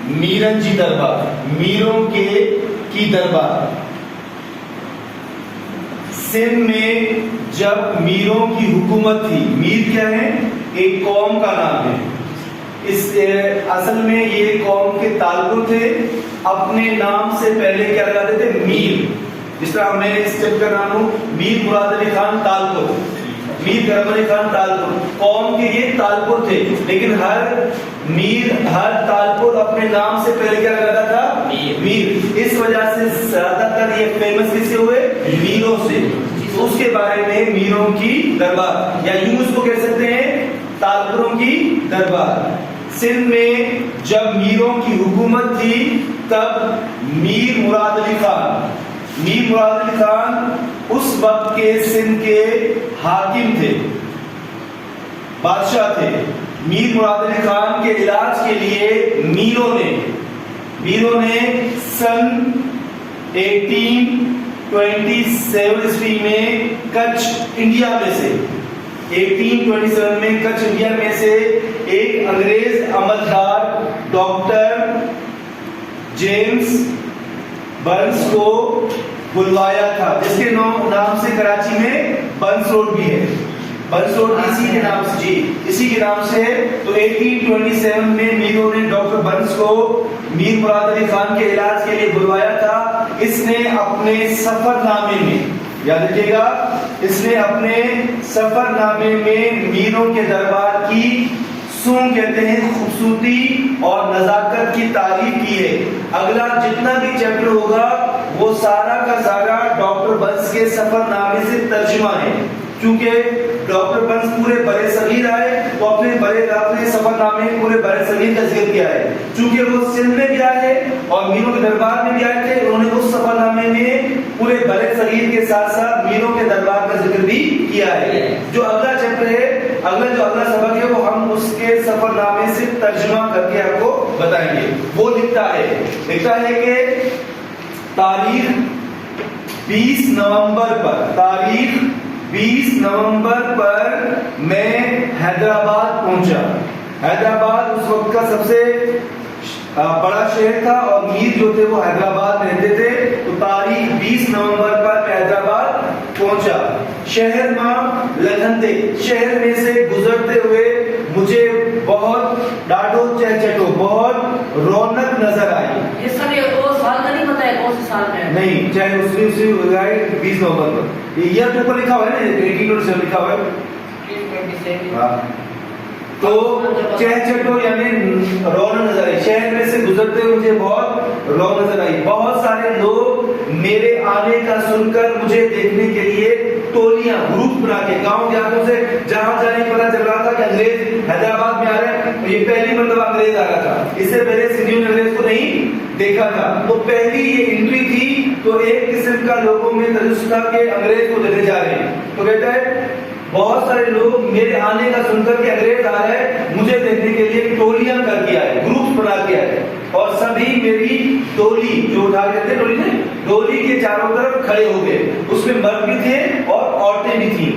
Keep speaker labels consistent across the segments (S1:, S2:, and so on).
S1: میرنجی دربار، میروں کی دربار۔ سندھ میں جب میروں کی حکومت تھی، میر کیا ہے؟ ایک قوم کا نام ہے۔ اصل میں یہ قوم کے تعلق تھے، اپنے نام سے پہلے کیا لگاتے تھے؟ میر۔ جس طرح میں اس جب کا نام ہوں میر مراد علی خان تالپور، میر کرم علی خان تالپور، قوم کے یہ تالپور تھے، لیکن ہر میر، ہر تالپور اپنے نام سے پہلے کیا لگاتا تھا؟ میر۔ اس وجہ سے زیادہ تر یہ فیمس کس سے ہوئے؟ میروں سے۔ اس کے بارے میں میروں کی دربار، یا یوں اس کو کہہ سکتے ہیں تالپوروں کی دربار۔ سندھ میں جب میروں کی حکومت تھی تب میر مراد علی خان، میر مراد علی خان اس وقت کے سندھ کے حاکم تھے، بادشاہ تھے۔ میر مراد علی خان کے علاج کے لیے میروں نے سن 1827 عیسوی میں کچھ انڈیا میں سے 1827 میں کچھ انڈیا میں سے ایک انگریز عملدار ڈاکٹر جیمز برنس کو بلوایا تھا، جس کے نام سے کراچی میں برنس روڈ بھی ہے۔ برنس روڈ اسی کے نام سے، جی اسی کے نام سے ہے۔ تو 1827 میں میروں نے ڈاکٹر برنس کو میر مراد علی خان کے علاج کے لیے بلوایا تھا۔ اس نے اپنے سفر نامے میں، یاد رکھیے گا، اس نے اپنے سفر نامے میں میروں کے دربار کی کہتے ہیں خوبصورتی اور نزاکت کی تعریف کی ہے۔ اگلا جتنا بھی چیپٹر ہوگا وہ سارا کا سارا ڈاکٹر برنس کے سفر نامے سے ترجمہ ہے، کیونکہ ڈاکٹر برنس پورے برے صغیر آئے تو اپنے سفر نامے پورے برے صغیر کا ذکر کیا ہے۔ چونکہ وہ سندھ میں بھی آئے اور میروں کے دربار میں بھی آئے تھے، انہوں نے اس سفر نامے میں پورے برے صغیر کے ساتھ ساتھ میروں کے دربار کا ذکر بھی کیا ہے۔ جو اگلا چیپٹر ہے، اگلا سبق ہے، وہ ہم اس کے سفر نامے سے ترجمہ کر کے آپ کو بتائیں گے۔ وہ لکھتا ہے کہ تاریخ 20 نومبر پر میں حیدرآباد پہنچا۔ حیدرآباد اس وقت کا سب سے بڑا شہر تھا اور میر جو تھے وہ حیدرآباد میں رہتے تھے۔ تو تاریخ 20 نومبر پر میں حیدرآباد پہنچا۔ شہر ماں لگندے، شہر میں سے گزرتے ہوئے مجھے بہت ڈاڈو چہچٹو، بہت رونق نظر آئی۔
S2: یہ سب وہ سال کا نہیں پتا ہے کون سے سال میں؟
S1: نہیں، چاہے اسی 20 نومبر پر، یہ ایئر اوپر لکھا ہوا ہے نا، 1827 لکھا ہوا ہے۔ ہاں، تو چہچٹو یعنی رونق نظر آئی، شہر میں سے گزرتے ہوئے مجھے بہت رونق نظر آئی۔ بہت سارے لوگ میرے آنے کا سن کر مجھے دیکھنے کے لیے ٹولیاں، گروپ بنا کے گاؤں دیہاتوں سے جہاں جانے پتا چل رہا تھا کہ انگریز حیدرآباد میں آ رہے ہیں، تو یہ پہلی مرتبہ انگریز آ رہا تھا، اس سے پہلے سندھیوں نے انگریز کو نہیں دیکھا تھا۔ تو پہلی یہ انٹری تھی، تو ایک قسم کا لوگوں میں تجسس تھا کہ انگریز کو دیکھنے جا رہے ہیں۔ تو کہتا ہے بہت سارے لوگ میرے آنے کا سن کر کے انگریز آ رہے ہیں، مجھے دیکھنے کے لیے ٹولیاں کر کے آئے، گروپ بنا کے آئے، اور سبھی میری ڈولی جو اٹھا کے تھے، ڈولی کے چاروں طرف کھڑے ہو گئے۔ اس میں مرد بھی تھے اور عورتیں بھی تھیں۔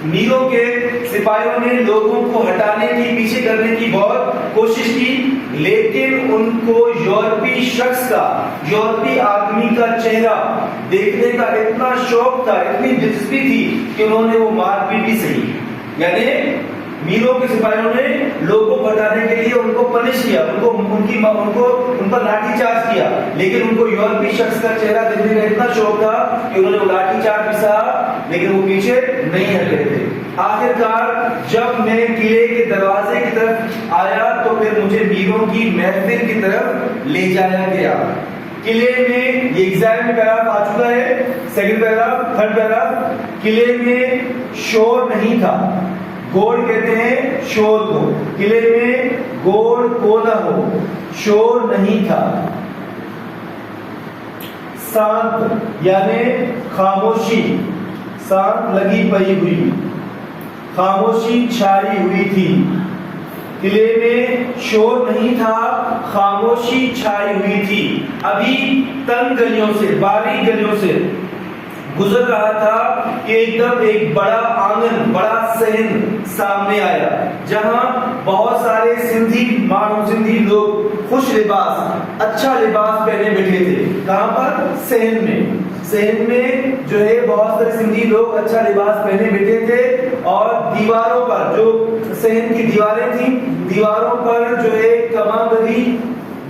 S1: میروں کے سپاہیوں نے لوگوں کو ہٹانے کی، پیچھے کرنے کی بہت کوشش کی، لیکن ان کو یورپی شخص کا، یورپی آدمی کا چہرہ دیکھنے کا اتنا شوق تھا، اتنی دلچسپی تھی کہ انہوں نے وہ مار پیٹ بھی سہی۔ یعنی میروں کے سپاہیوں نے لوگوں کو ہٹانے کے لیے ان کو پنش کیا، ان پر لاٹھی چارج کیا، لیکن ان کو یورپی شخص کا چہرہ دیکھنے کا اتنا شوق تھا کہ انہوں نے وہ لاٹھی چارج بھی سہا، لیکن وہ پیچھے نہیں ہٹ رہے تھے۔ آخرکار جب میں قلعے کے دروازے کی طرف آیا تو پھر مجھے میروں کی محفل کی طرف لے جایا گیا۔ قلعے میں، یہ ایگزام میں پیراگراف آ چکا ہے، سیکنڈ پیراگراف، تھرڈ پیراگراف۔ قلعے میں شور نہیں تھا، گوڑ کہتے ہیں شور کو، قلعے میں گوڑ کو نہ ہو، شور نہیں تھا۔ سانت یعنی خاموشی، سانت لگی پئی ہوئی، خاموشی چھائی ہوئی تھی۔ قلعے میں شور نہیں تھا، خاموشی چھائی ہوئی تھی۔ ابھی تنگ گلیوں سے، باریک گلیوں سے گزر رہا تھا کہ ایک دم ایک بڑا آنگن، بڑا صحن سامنے آیا، جہاں بہت سارے سندھی لوگ خوش خوش لباس اچھا لباس پہنے بیٹھے تھے. کہاں پر؟ صحن میں. صحن میں جو ہے بہت سارے سندھی لوگ اچھا لباس پہنے بیٹھے تھے اور دیواروں پر جو صحن کی دیواریں تھیں دیواروں پر جو ہے کمانگری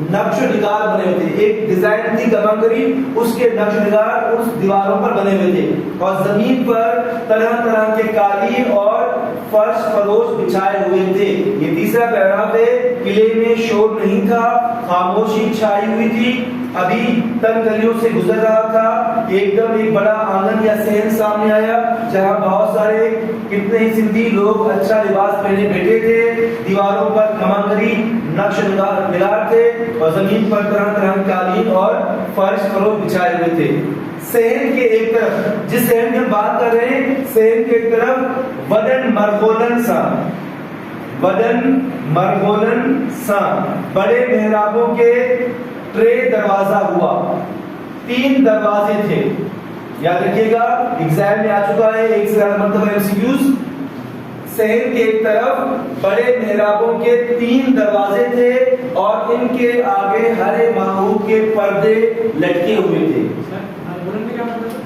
S1: نقش و نگار بنے ہوئے تھے. ایک ڈیزائن تھی کمانگری اس کے نقش و نگار اس دیواروں پر بنے ہوئے تھے اور زمین پر طرح طرح کے قالین اور فرش فروش بچھائے ہوئے تھے. یہ تیسرا پیراگراف ہے. قلعے میں شور نہیں تھا, خاموشی چھائی ہوئی تھی. ابھی تنگ گلیوں سے گزر رہا تھا. ایک دم ایک بڑا آنگن یا صحن سامنے آیا جہاں بہت سارے کتنے ہی سندھی لوگ اچھا لباس پہنے بیٹھے تھے. دیواروں پر کمانگری نقش نگار تھے اور زمین پر طرح طرح کے قالین اور فرش فروش بچھائے ہوئے تھے. صحن کے ایک طرف, جس صحن کی ہم بات کر رہے ہیں, صحن کے ایک طرف ودن مرغولن سا بڑے محرابوں کے ٹرے دروازہ ہوا. 3 دروازے تھے. یاد رکھیے گا ایگزام میں آ چکا ہے ایک سے زیادہ مرتبہ MCQs. صحن کے ایک طرف بڑے محرابوں کے 3 دروازے تھے اور ان کے آگے ہرے ماہو کے پردے لٹکے ہوئے تھے.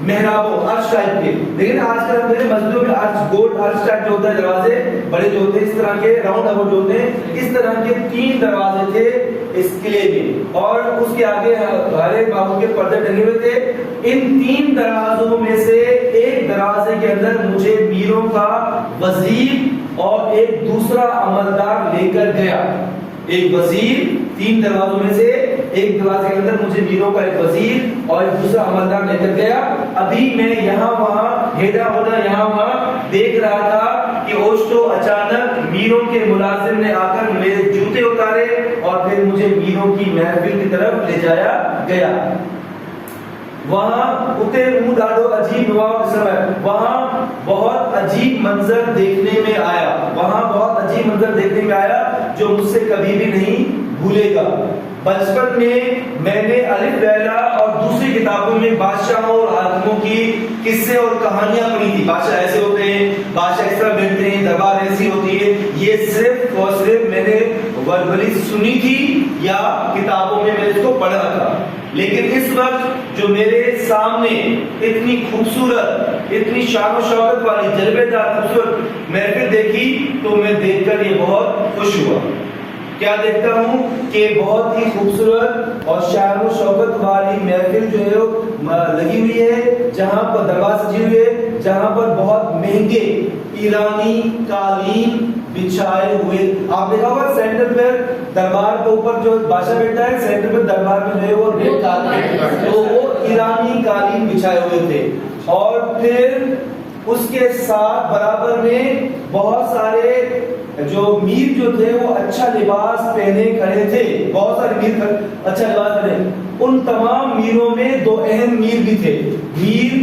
S1: محرابوں عرش ٹائپ کے. لیکن آج کل میرے مسجدوں میں عرش گولڈ عرش ٹائپ جو ہوتا ہے دروازے بڑے جو ہوتے ہیں اس طرح کے راؤنڈ اباؤٹ جو ہوتے ہیں اس طرح کے 3 دروازے تھے اس قلعے میں اور اس کے آگے ہرے ماہو کے پردے ٹنگے ہوئے تھے. ان 3 دروازوں میں سے ایک دروازے کے اندر مجھے میروں کا وزیر اور ایک دوسرا عملدار لے کر گیا. ایک وزیر 3 دروازوں میں سے ایک دروازے کے اندر مجھے میروں کا ایک وزیر اور ایک دوسرا عملدار لے کر گیا. ابھی میں یہاں وہاں ہیڈا ہونا یہاں وہاں دیکھ رہا تھا کہ اوشتو اچانک میروں کے ملازم نے آ کر میرے جوتے اتارے اور پھر مجھے میروں کی محفل کی طرف لے جایا گیا. وہاں اتے ڈاڈو عجیب نواؤ سمے وہاں بہت عجیب منظر دیکھنے میں آیا جو مجھ سے کبھی بھی نہیں بھولے گا. بچپن میں نے الف لیلا اور دوسری کتابوں میں بادشاہوں اور حاکموں کی قصے اور کہانیاں پڑھی تھی. بادشاہ ایسے ہوتے ہیں, بادشاہ اس طرح بیٹھتے ہیں, دربار ایسی ہوتی ہے. یہ صرف اور صرف میں نے وربلی سنی تھی یا کتابوں میں اس کو پڑھا تھا. لیکن اس وقت جو میرے سامنے اتنی خوبصورت اتنی شان و شوکت والی جلوے دار خوبصورت محفل دیکھی تو میں دیکھ کر یہ بہت خوش ہوا. کیا دیکھتا ہوں کہ بہت ہی خوبصورت اور شان و شوکت والی محفل جو ہے لگی ہوئی ہے جہاں پر دربار سجی ہوئی ہے جہاں پر بہت مہنگے ایرانی قالین بچھائے ہوئے. آپ دیکھا ہوگا سینٹر پر دربار کے اوپر جو بادشاہ بیٹھا ہے سینٹر پر دربار میں جو ہے وہ ریڈ کارپیٹ تو وہ ایرانی قالین بچھائے ہوئے تھے اور پھر اس کے ساتھ برابر میں بہت سارے جو میر جو تھے وہ اچھا لباس پہنے کھڑے تھے. بہت سارے میر اچھا لباس پہنے. ان تمام میروں میں 2 اہم میر بھی تھے. میر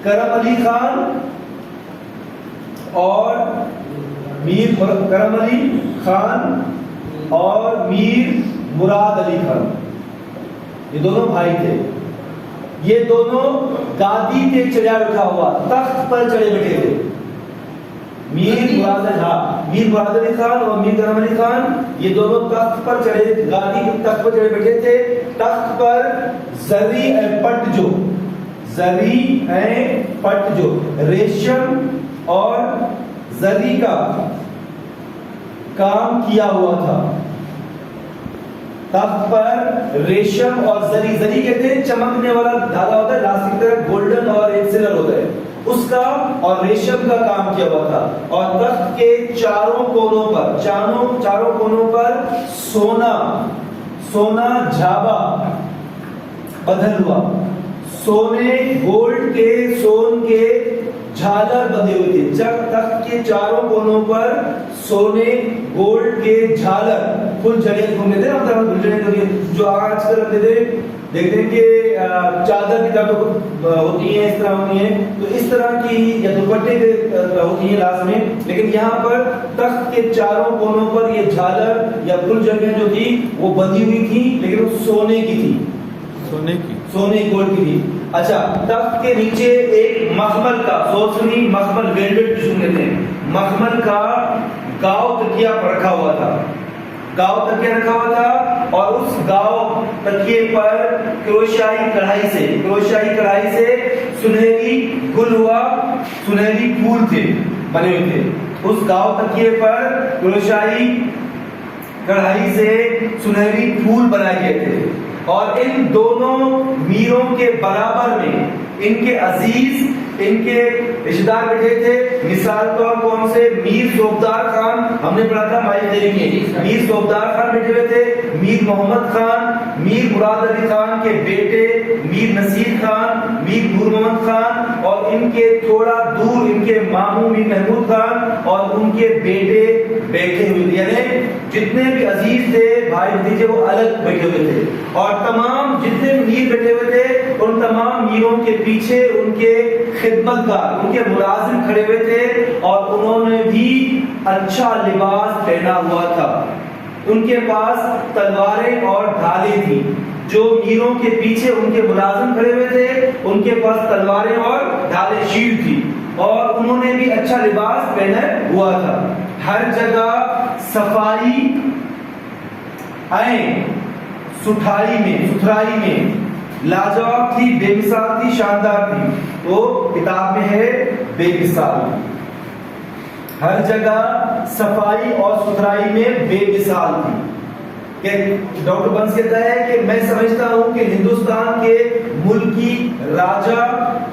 S1: کرم علی خان اور میر کرم علی خان اور میر مراد علی خان. یہ دونوں بھائی تھے. یہ دونوں گادی پہ چڑھا بیٹھا ہوا تخت پر چڑھے بیٹھے تھے. میر مراد علی خان اور میر کرم علی خان یہ دونوں تخت پر چڑھے گادی کے تخت پر چڑھے بیٹھے تھے. تخت پر زری پٹ جو ریشم اور زری کا کام کیا ہوا تھا. تخت پر ریشم اور زری کہتے ہیں چمکنے والا دھاگا ہوتا ہے لاسٹ کی طرح گولڈن اور ایک سلور ہوتا ہے اس کا اور ریشم کا کام کیا ہوا تھا. اور تخت کے چاروں کونوں پر سونا جھابا بدل ہوا. سونے گولڈ کے سون کے جھالر بندھے ہوئے تھے. تخت کے چاروں کونوں پر سونے گولڈ کے جھالر فل جڑے گھومتے تھے. جو آج کل دیکھتے ہیں کہ چادر کی طرح ہوتی ہیں اس طرح ہوتی ہیں تو اس طرح کی یا دوپٹے ہوتی ہیں لاس میں. لیکن یہاں پر تخت کے چاروں کونوں پر یہ جھالر یا فل جڑیں جو تھی وہ بندھی ہوئی تھی لیکن وہ سونے کی تھی. سونے گولڈ کی تھی. اچھا تخت کے نیچے ایک مخمل کا سوسنی مخمل ویلویٹ جسے کہتے ہیں مخمل کا گاؤ تکیہ رکھا ہوا تھا. اور اس گاؤں تکیے پر کروشیائی کڑھائی سے سنہری گل ہوا، سنہری پھول تھے بنے ہوئے تھے. اس گاؤں تکیے پر کروشیائی کڑھائی سے سنہری پھول بنائے گئے تھے. اور ان دونوں میروں کے برابر میں ان کے عزیز، ان کے رشتہ دار بیٹھے تھے. مثال طور کون سے؟ میر صوبدار خان، ہم نے پڑھا تھا مائی تیری میں. میر صوبدار خان بیٹھے ہوئے تھے، میر محمد خان، میر مراد علی خان کے بیٹے میر نصیر خان، میر نور محمد خان، اور ان کے تھوڑا دور ان کے ماموں میر محمود خان اور ان کے بیٹے بیٹھے ہوئے. یعنی جتنے بھی عزیز تھے بھائی بھتیجے وہ الگ بیٹھے ہوئے تھے. اور تمام جتنے میر بیٹھے ہوئے تھے ان تمام میروں کے پیچھے ان کے خدمتگار، ان کے ملازم کھڑے ہوئے تھے، اور انہوں نے بھی اچھا لباس پہنا ہوا تھا. ان کے پاس تلواریں اور ڈھالیں تھی. جو میروں کے پیچھے ان کے ملازم کھڑے ہوئے تھے ان کے پاس تلواریں اور ڈھالیں، شیلڈ تھی، اور انہوں نے بھی اچھا لباس پہنا ہوا تھا. ہر جگہ صفائی ستھرائی میں لاجواب تھی، بے مثال تھی، شاندار تھی. وہ کتاب میں ہے بے مثال. ہر جگہ صفائی اور ستھرائی میں بے مثال تھی. کہ ڈاکٹر بنس کہتا ہے کہ میں سمجھتا ہوں کہ ہندوستان کے ملکی راجا،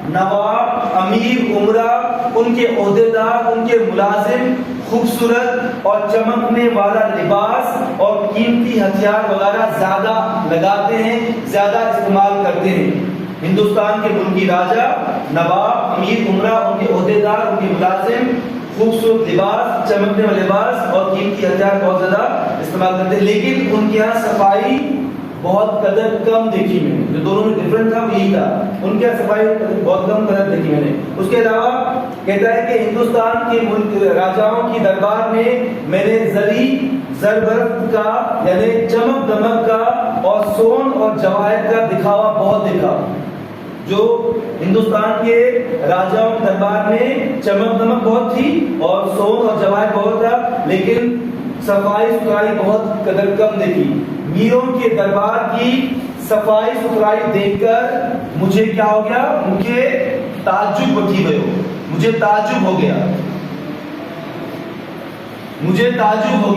S1: نواب، امیر، امرا، ان کے عہدیدار، ان کے ملازم خوبصورت اور چمکنے والا لباس اور قیمتی ہتھیار وغیرہ زیادہ لگاتے ہیں، زیادہ استعمال کرتے ہیں. ہندوستان کے ملکی راجا، نواب، امیر، امرا، ان کے عہدیدار، ان کے ملازم خوبصورت لباس، چمکنے والا لباس اور قیمتی ہتھیار بہت زیادہ استعمال کرتے ہیں. لیکن ان کے یہاں صفائی بہت قدر کم دیکھی میں نے. جو دونوں میں ڈفرنٹ تھا وہ یہی تھا، ان کے یہاں صفائی بہت کم قدر دیکھی میں نے. اس کے علاوہ کہتا ہے کہ ہندوستان کے ملک راجاؤں کی دربار میں نے زربرف کا یعنی چمک دمک کا اور سون اور جواہر کا دکھاوا بہت دیکھا. جو ہندوستان کے راجاؤں کے دربار میں چمک دمک بہت تھی اور سون اور جواہر بہت تھا، لیکن صفائی ستھرائی بہت قدر کم دیکھی. میروں کے دربار کی صفائی ستھرائی دیکھ کر مجھے کیا ہو گیا؟ مجھے تعجب ہو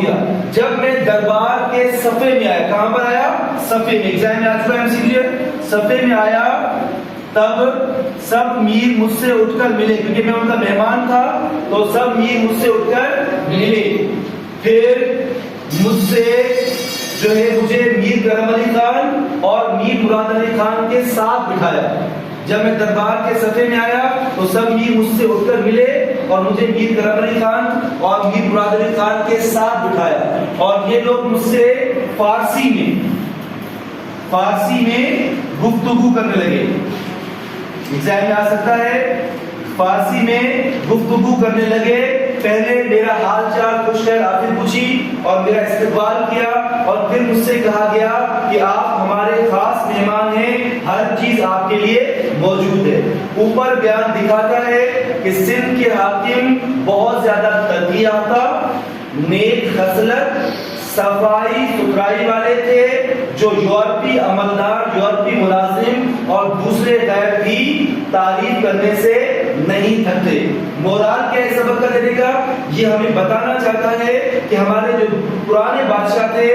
S1: گیا جب میں دربار کے صفے میں آیا. کہاں پر آیا؟ صفے میں. ایگزام میں آ چکا ہے، صفے میں آیا. تب سب میر مجھ سے اٹھ کر ملے، کیونکہ میں ان کا مہمان تھا تو سب میر مجھ سے اٹھ کر ملے. پھر مجھ سے جو ہے مجھے میر کرم علی خان اور میر مراد علی خان کے ساتھ بٹھایا. جب میں دربار کے صفے میں آیا تو سب میر مجھ سے اٹھ کر ملے اور مجھے میر کرم علی خان اور میر مراد علی خان کے ساتھ بٹھایا. اور یہ لوگ مجھ سے فارسی میں گفتگو کرنے لگے. ایگزام میں آ سکتا ہے. فارسی میں گفتگو کرنے لگے. پہلے میرا حال چال خوش خیر آخر پوچھی اور میرا استقبال کیا، اور پھر مجھ سے کہا گیا کہ آپ ہمارے خاص مہمان ہیں، ہر چیز آپ کے لیے موجود ہے. اوپر بیان دکھاتا ہے کہ سندھ کے حاکم بہت زیادہ تقی یافتہ، نیک خصلت، صفائی ستھرائی والے تھے، جو یورپی عملدار، یورپی ملازم اور دوسرے غیر کی تعریف کرنے سے نہیں تھکتے. مورال کیا ہے سبق کا دینے کا؟ یہ ہمیں بتانا چاہتا ہے کہ ہمارے جو پرانے بادشاہ تھے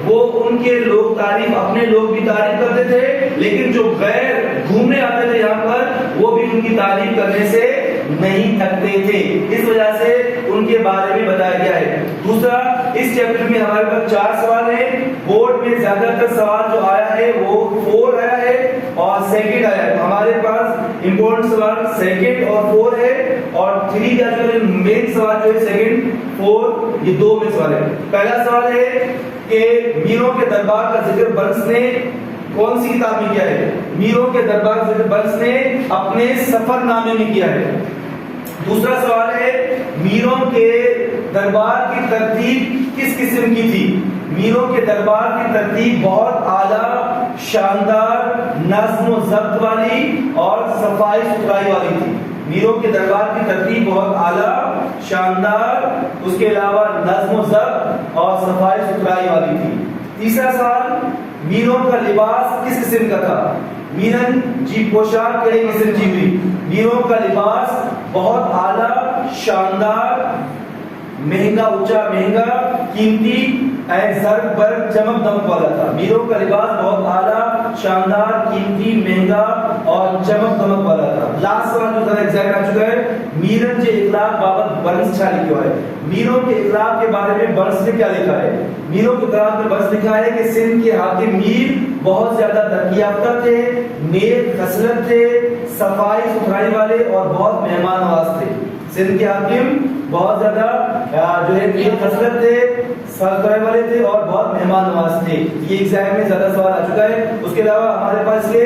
S1: وہ ان کے لوگ تعریف، اپنے لوگ بھی تعریف کرتے تھے، لیکن جو غیر گھومنے آتے تھے یہاں پر وہ بھی ان کی تعریف کرنے سے نہیں تھکتے تھے. اس وجہ سے ان کے بارے میں بتایا گیا ہے. دوسرا، اس چیپٹر میں ہمارے پاس 4 سوال ہیں. بورڈ میں زیادہ تر سوال جو آیا ہے وہ 4 آیا ہے اور سیکنڈ آیا ہے. ہمارے پاس امپورٹنٹ سوال سیکنڈ اور 4 ہے، اور 3 کا جو مین سوال جو ہے سیکنڈ 4 یہ 2 میں سوال ہے. پہلا سوال ہے کہ میروں کے دربار کا ذکر بنس نے کون سی کتاب میں کیا ہے؟ میروں کے دربار کا ذکر بنس نے اپنے سفر نامے میں کیا ہے. دوسرا سوال ہے میروں کے دربار کی ترتیب کس قسم کی تھی؟ میروں کے دربار کی ترتیب بہت اعلیٰ، شاندار، نظم و ضبط والی اور صفائی ستھرائی والی تھی. میروں کے دربار کی ترتیب بہت اعلیٰ، شاندار، اس کے علاوہ نظم و ضبط اور صفائی ستھرائی والی تھی. تیسرا سوال میروں کا لباس کس قسم کا تھا؟ میرن جی پوشاک کہڑے قسم کی ہوئی؟ میروں کا لباس بہت اعلیٰ، شاندار، مہنگا، اونچا مہنگا، قیمتی، زرق برق چمک دمک والا تھا۔ میروں کا لباس بہت اعلیٰ، شاندار، قیمتی، مہنگا اور چمک دمک والا تھا۔ لاسٹ سوال جو ذرا ایگزیکٹ آ چکا ہے، میرن کے اخلاق بابت برنس چھا لکھا ہے۔ میروں کے اخلاق کے بارے میں برنس نے کیا لکھا ہے؟ میروں کے اخلاق میں برنس لکھا ہے کہ سندھ کے حاکم میر بہت زیادہ ترقی یافتہ تھے، نیک خصلت تھے، صفائی ستھرائی والے اور بہت مہمان نواز تھے۔ سندھ کے حاکم بہت زیادہ جو ہے نیک خصلت تھے، ستھرائی والے تھے اور بہت مہمان نواز تھے۔ یہ ایگزام میں زیادہ سوال آ چکا ہے۔ اس کے علاوہ ہمارے پاس یہ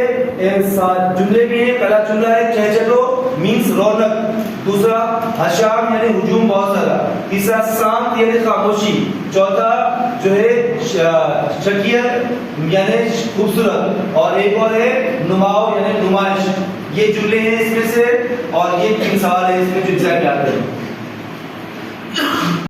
S1: جملے بھی ہیں۔ پہلا جملہ ہے چہچٹو مینس رونق، دوسرا حشام یعنی ہجوم بہت زیادہ، تیسرا سانت یعنی خاموشی، چوتھا جو ہے شکیل یعنی خوبصورت، اور ایک اور ہے نماؤ یعنی نمائش۔ یہ جملے ہیں اس میں سے، اور یہ 3 سوال ہیں اس میں جو ایگزام یاد ہے۔